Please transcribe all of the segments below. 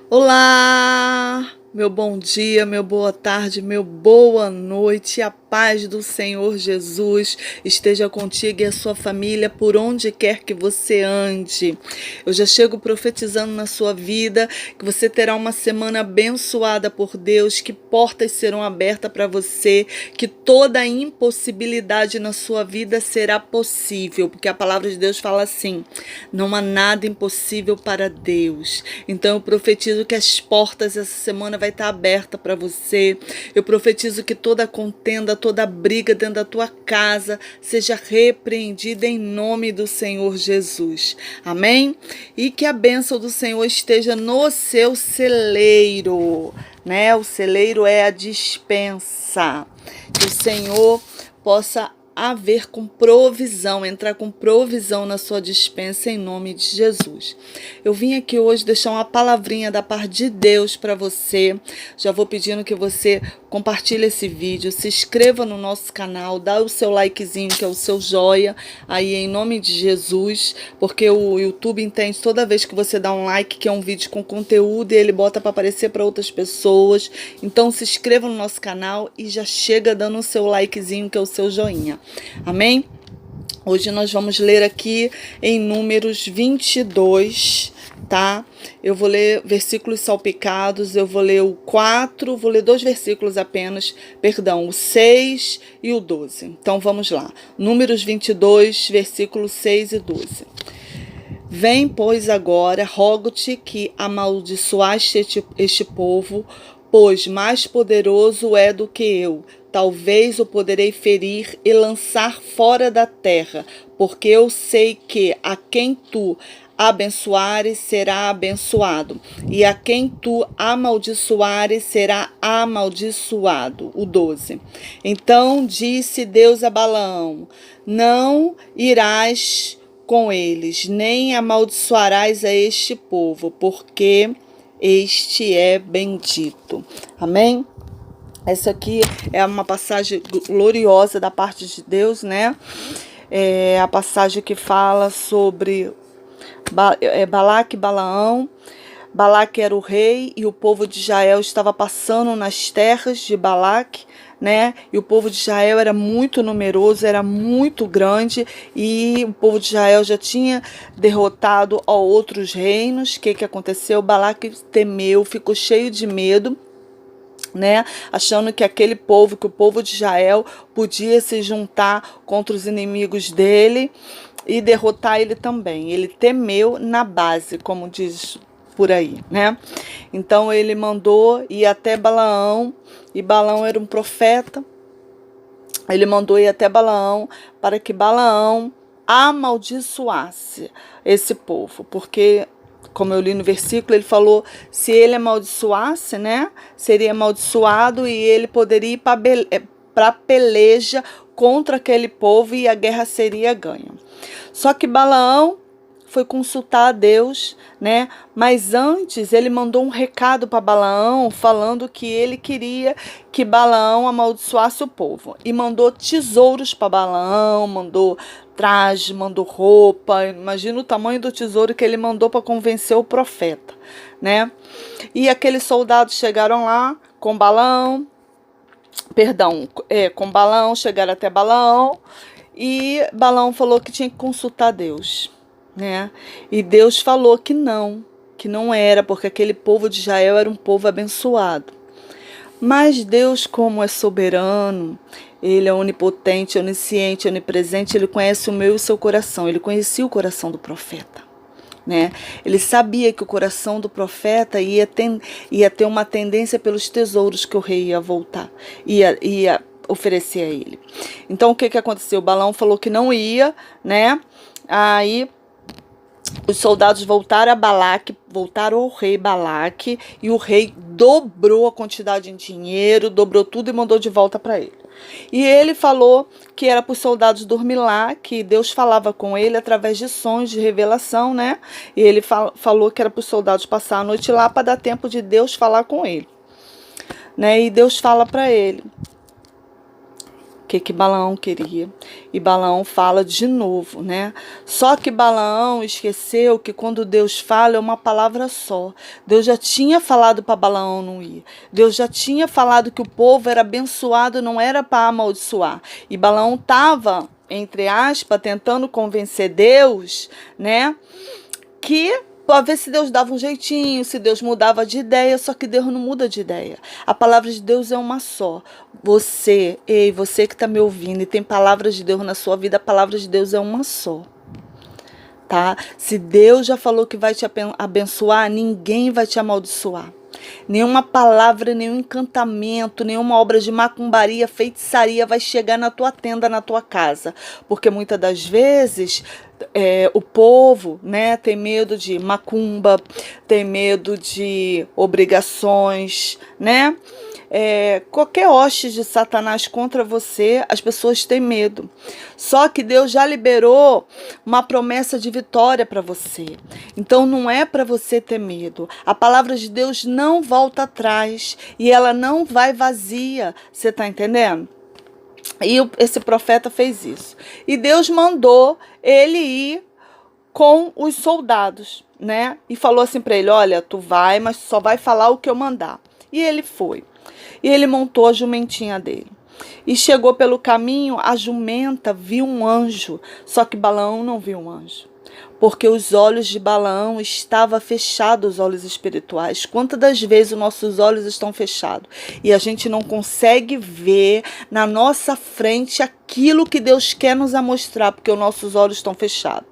Olá, meu bom dia, meu boa tarde, meu boa noite. A paz do Senhor Jesus esteja contigo e a sua família por onde quer que você ande. Eu já chego profetizando na sua vida que você terá uma semana abençoada por Deus, que portas serão abertas para você, que toda impossibilidade na sua vida será possível, porque a palavra de Deus fala assim: não há nada impossível para Deus. Então eu profetizo que as portas essa semana vai estar aberta para você. Eu profetizo que toda contenda, toda briga dentro da tua casa seja repreendida em nome do Senhor Jesus. Amém? E que a bênção do Senhor esteja no seu celeiro, né? O celeiro é a despensa. Que o Senhor possa haver com provisão, entrar com provisão na sua despensa em nome de Jesus. Eu vim aqui hoje deixar uma palavrinha da parte de Deus para você. Já vou pedindo que você compartilhe esse vídeo, se inscreva no nosso canal, dá o seu likezinho, que é o seu joia, aí em nome de Jesus, porque o YouTube entende toda vez que você dá um like que é um vídeo com conteúdo e ele bota para aparecer para outras pessoas. Então se inscreva no nosso canal e já chega dando o seu likezinho, que é o seu joinha. Amém? Hoje nós vamos ler aqui em Números 22, tá? Eu vou ler versículos salpicados, eu vou ler o 4, vou ler 2 versículos apenas, perdão, o 6 e o 12. Então vamos lá. Números 22, versículos 6 e 12. Vem, pois, agora, rogo-te que amaldiçoaste este povo, pois mais poderoso é do que eu. Talvez o poderei ferir e lançar fora da terra, porque eu sei que a quem tu abençoares será abençoado, e a quem tu amaldiçoares será amaldiçoado. O 12. Então disse Deus a Balaão: não irás com eles, nem amaldiçoarás a este povo, porque este é bendito. Amém? Essa aqui é uma passagem gloriosa da parte de Deus, né? É a passagem que fala sobre Balaque e Balaão. Balaque era o rei e o povo de Israel estava passando nas terras de Balaque, né? E o povo de Israel era muito numeroso, era muito grande, e o povo de Israel já tinha derrotado a outros reinos. O que aconteceu? Balaque temeu, ficou cheio de medo, né, achando que aquele povo, que o povo de Israel podia se juntar contra os inimigos dele e derrotar ele também. Ele temeu na base, como diz por aí, né? Então ele mandou ir até Balaão, e Balaão era um profeta. Ele mandou ir até Balaão para que Balaão amaldiçoasse esse povo, porque, como eu li no versículo, ele falou, se ele amaldiçoasse, né, seria amaldiçoado e ele poderia ir para a peleja contra aquele povo e a guerra seria ganha. Só que Balaão foi consultar a Deus, né? Mas antes ele mandou um recado para Balaão, falando que ele queria que Balaão amaldiçoasse o povo. E mandou tesouros para Balaão, mandou traje, mandou roupa. Imagina o tamanho do tesouro que ele mandou para convencer o profeta, né? E aqueles soldados chegaram lá com Balaão, com Balaão, chegaram até Balaão, e Balaão falou que tinha que consultar Deus, né? E Deus falou que não era, porque aquele povo de Israel era um povo abençoado. Mas Deus, como é soberano, ele é onipotente, onisciente, onipresente, ele conhece o meu e o seu coração. Ele conhecia o coração do profeta, né? Ele sabia que o coração do profeta ia ter uma tendência pelos tesouros que o rei ia voltar, ia oferecer a ele. Então o que aconteceu? Balaão falou que não ia, né? Aí os soldados voltaram ao rei Balaque, e o rei dobrou a quantidade em dinheiro, dobrou tudo e mandou de volta para ele. E ele falou que era para os soldados dormir lá, que Deus falava com ele através de sonhos, de revelação, né? E ele falou que era para os soldados passar a noite lá para dar tempo de Deus falar com ele, né? E Deus fala para ele que Balaão queria. E Balaão fala de novo, né? Só que Balaão esqueceu que quando Deus fala é uma palavra só. Deus já tinha falado para Balaão não ir. Deus já tinha falado que o povo era abençoado, não era para amaldiçoar. E Balaão estava, entre aspas, tentando convencer Deus, né? Que para ver se Deus dava um jeitinho, se Deus mudava de ideia, só que Deus não muda de ideia. A palavra de Deus é uma só. Você que está me ouvindo e tem palavras de Deus na sua vida, a palavra de Deus é uma só. Tá? Se Deus já falou que vai te abençoar, ninguém vai te amaldiçoar. Nenhuma palavra, nenhum encantamento, nenhuma obra de macumbaria, feitiçaria vai chegar na tua tenda, na tua casa. Porque muitas das vezes o povo, né, tem medo de macumba, tem medo de obrigações, né? Qualquer hoste de Satanás contra você, as pessoas têm medo. Só que Deus já liberou uma promessa de vitória para você. Então não é para você ter medo. A palavra de Deus não volta atrás e ela não vai vazia. Você está entendendo? E esse profeta fez isso. E Deus mandou ele ir com os soldados, né? E falou assim para ele: olha, tu vai, mas só vai falar o que eu mandar. E ele foi. E ele montou a jumentinha dele. E chegou pelo caminho, a jumenta viu um anjo. Só que Balaão não viu um anjo. Porque os olhos de Balaão estavam fechados, os olhos espirituais. Quantas das vezes os nossos olhos estão fechados e a gente não consegue ver na nossa frente aquilo que Deus quer nos mostrar, porque os nossos olhos estão fechados.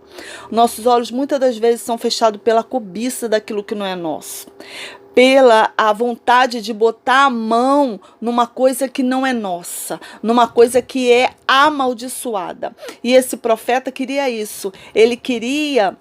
Nossos olhos muitas das vezes são fechados pela cobiça daquilo que não é nosso. Pela a vontade de botar a mão numa coisa que não é nossa, numa coisa que é amaldiçoada. E esse profeta queria isso. Ele queria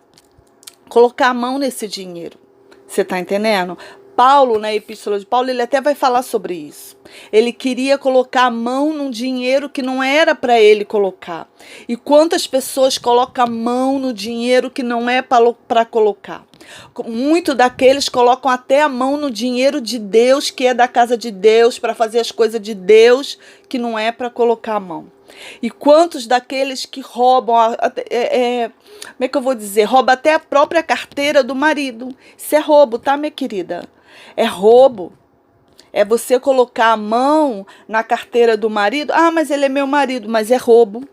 colocar a mão nesse dinheiro. Você está entendendo? Paulo, na epístola de Paulo, ele até vai falar sobre isso. Ele queria colocar a mão num dinheiro que não era para ele colocar. E quantas pessoas colocam a mão no dinheiro que não é para colocar? Muitos daqueles colocam até a mão no dinheiro de Deus, que é da casa de Deus, para fazer as coisas de Deus, que não é para colocar a mão. E quantos daqueles que roubam, como é que eu vou dizer? Rouba até a própria carteira do marido. Isso é roubo, tá, minha querida? É roubo. É você colocar a mão na carteira do marido. Ah, mas ele é meu marido, mas é roubo.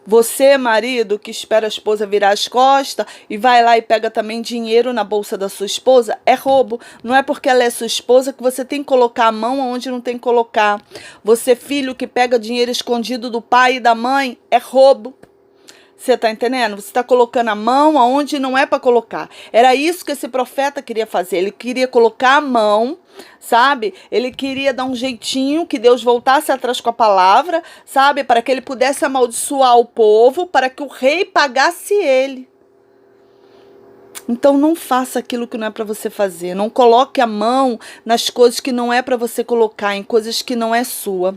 Você, marido, que espera a esposa virar as costas e vai lá e pega também dinheiro na bolsa da sua esposa, é roubo. Não é porque ela é sua esposa que você tem que colocar a mão onde não tem que colocar. Você, filho, que pega dinheiro escondido do pai e da mãe, é roubo. Você está entendendo? Você está colocando a mão aonde não é para colocar. Era isso que esse profeta queria fazer. Ele queria colocar a mão, sabe? Ele queria dar um jeitinho que Deus voltasse atrás com a palavra, sabe? Para que ele pudesse amaldiçoar o povo, para que o rei pagasse ele. Então não faça aquilo que não é para você fazer. Não coloque a mão nas coisas que não é para você colocar, em coisas que não é sua.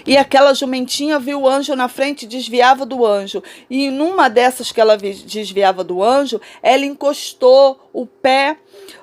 E aquela jumentinha viu o anjo na frente e desviava do anjo. E numa dessas que ela desviava do anjo, ela encostou o pé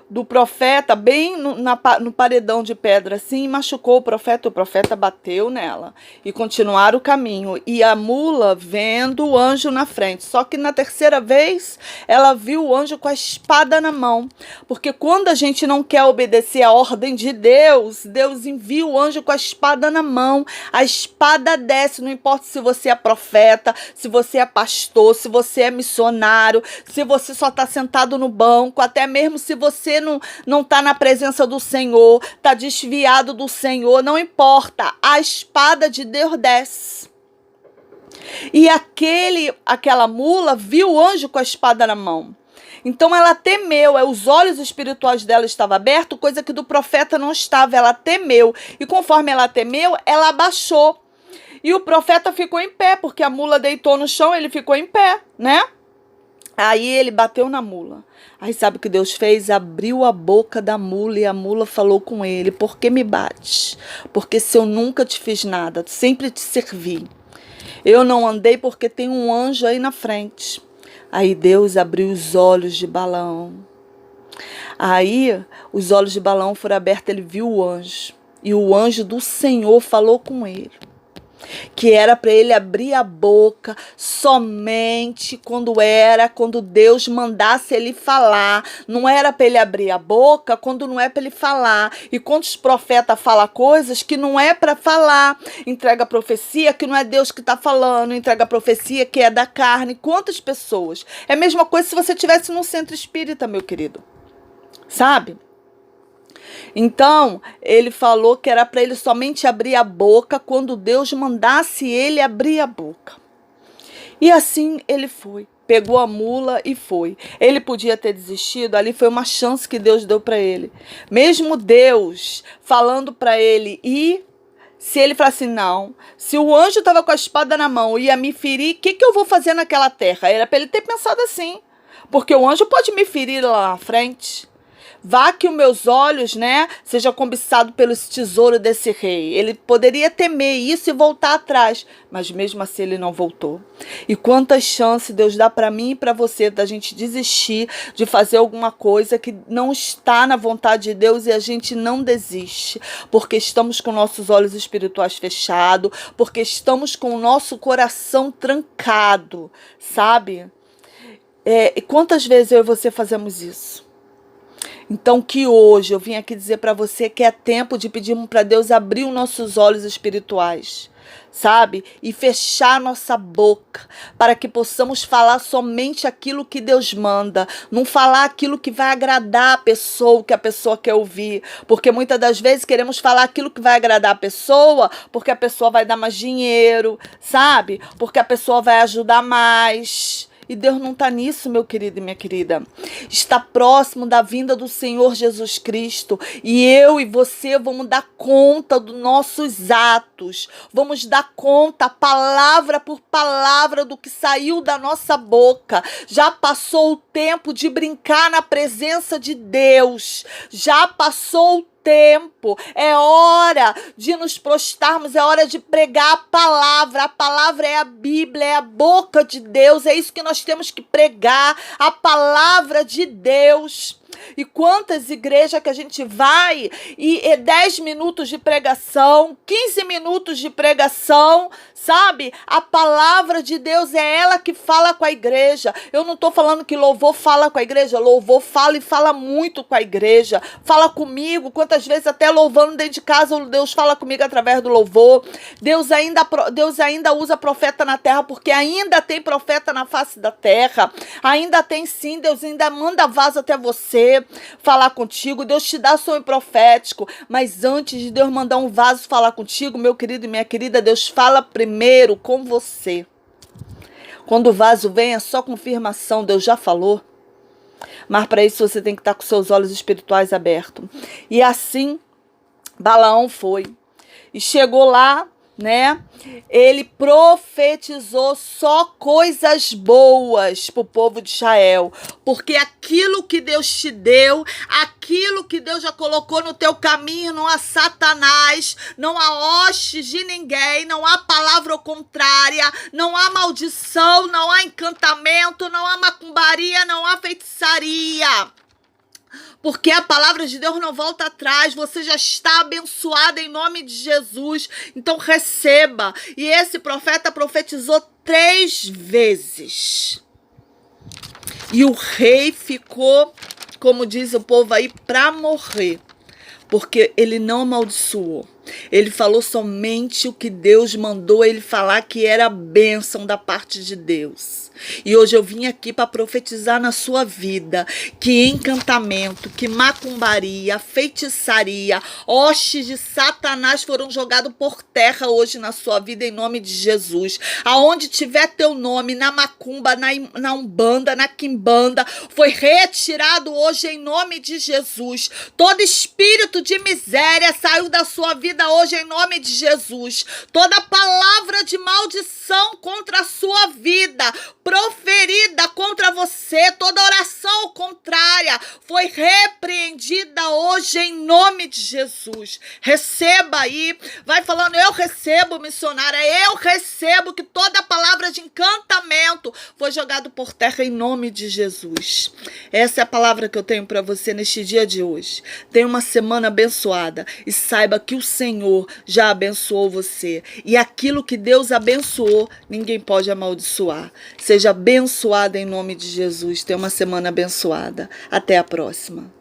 do profeta bem no paredão de pedra assim, e machucou o profeta bateu nela e continuaram o caminho, e a mula vendo o anjo na frente, só que na terceira vez ela viu o anjo com a espada na mão, porque quando a gente não quer obedecer a ordem de Deus, Deus envia o anjo com a espada na mão, a espada desce, não importa se você é profeta, se você é pastor, se você é missionário, se você só está sentado no banco, até mesmo se você não está na presença do Senhor, está desviado do Senhor, não importa, a espada de Deus desce. E aquela mula viu o anjo com a espada na mão. Então ela temeu, os olhos espirituais dela estavam abertos, coisa que do profeta não estava, ela temeu. E conforme ela temeu, ela abaixou. E o profeta ficou em pé, porque a mula deitou no chão, ele ficou em pé, né? Aí ele bateu na mula. Aí sabe o que Deus fez? Abriu a boca da mula e a mula falou com ele: por que me bates? Porque se eu nunca te fiz nada, sempre te servi. Eu não andei porque tem um anjo aí na frente. Aí Deus abriu os olhos de Balaão. Aí os olhos de Balaão foram abertos, ele viu o anjo. E o anjo do Senhor falou com ele. que era para ele abrir a boca somente quando Deus mandasse ele falar. Não era para ele abrir a boca quando não é para ele falar. E quantos profetas falam coisas que não é para falar, entrega profecia que não é Deus que está falando, entrega profecia que é da carne. Quantas pessoas? É a mesma coisa se você estivesse num centro espírita, meu querido, sabe? Então, ele falou que era para ele somente abrir a boca quando Deus mandasse ele abrir a boca. E assim ele foi. Pegou a mula e foi. Ele podia ter desistido, ali foi uma chance que Deus deu para ele. Mesmo Deus falando para ele ir, se ele falasse não, se o anjo estava com a espada na mão e ia me ferir, o que eu vou fazer naquela terra? Era para ele ter pensado assim, porque o anjo pode me ferir lá na frente. Vá que os meus olhos, sejam cobiçados pelos tesouros desse rei. Ele poderia temer isso e voltar atrás, mas mesmo assim ele não voltou. E quantas chances Deus dá para mim e para você da gente desistir de fazer alguma coisa que não está na vontade de Deus e a gente não desiste, porque estamos com nossos olhos espirituais fechados, porque estamos com o nosso coração trancado, sabe? E quantas vezes eu e você fazemos isso? Então que hoje eu vim aqui dizer para você que é tempo de pedirmos para Deus abrir os nossos olhos espirituais, sabe? E fechar nossa boca para que possamos falar somente aquilo que Deus manda, não falar aquilo que vai agradar a pessoa, o que a pessoa quer ouvir, porque muitas das vezes queremos falar aquilo que vai agradar a pessoa, porque a pessoa vai dar mais dinheiro, sabe? Porque a pessoa vai ajudar mais. E Deus não está nisso, meu querido e minha querida. Está próximo da vinda do Senhor Jesus Cristo. E eu e você vamos dar conta dos nossos atos. Vamos dar conta, palavra por palavra, do que saiu da nossa boca. Já passou o tempo de brincar na presença de Deus. Já passou o tempo, é hora de nos prostrarmos, é hora de pregar a palavra é a Bíblia, é a boca de Deus, é isso que nós temos que pregar, a palavra de Deus. E quantas igrejas que a gente vai e 10 minutos de pregação, 15 minutos de pregação, sabe? A palavra de Deus é ela que fala com a igreja. Eu não estou falando que louvor fala com a igreja, louvor fala e fala muito com a igreja. Fala comigo, quantas vezes até louvando dentro de casa, Deus fala comigo através do louvor. Deus ainda usa profeta na terra, porque ainda tem profeta na face da terra. Ainda tem sim, Deus ainda manda vaso até você falar contigo, Deus te dá sonho profético, mas antes de Deus mandar um vaso falar contigo, meu querido e minha querida, Deus fala primeiro com você. Quando o vaso vem, é só confirmação, Deus já falou, mas para isso você tem que estar com seus olhos espirituais abertos. E assim, Balaão foi, e chegou lá, ele profetizou só coisas boas para o povo de Israel, porque aquilo que Deus te deu, aquilo que Deus já colocou no teu caminho, não há Satanás, não há hostes de ninguém, não há palavra contrária, não há maldição, não há encantamento, não há macumbaria, não há feitiçaria. Porque a palavra de Deus não volta atrás, você já está abençoado em nome de Jesus, então receba. E esse profeta profetizou 3 vezes. E o rei ficou, como diz o povo aí, para morrer, porque ele não amaldiçoou. Ele falou somente o que Deus mandou ele falar, que era a bênção da parte de Deus. E hoje eu vim aqui para profetizar na sua vida que encantamento, que macumbaria, feitiçaria, hostes de Satanás foram jogados por terra hoje na sua vida em nome de Jesus. Aonde tiver teu nome, na macumba, na umbanda, na quimbanda, foi retirado hoje em nome de Jesus. Todo espírito de miséria saiu da sua vida hoje em nome de Jesus. Toda palavra de maldição contra a sua vida, proferida contra você, toda oração contrária foi repreendida hoje em nome de Jesus. Receba aí, vai falando, eu recebo, missionária, eu recebo que toda palavra de encantamento foi jogado por terra em nome de Jesus. Essa é a palavra que eu tenho para você neste dia de hoje. Tenha uma semana abençoada e saiba que o Senhor já abençoou você. E aquilo que Deus abençoou, ninguém pode amaldiçoar. Seja abençoada em nome de Jesus. Tenha uma semana abençoada. Até a próxima.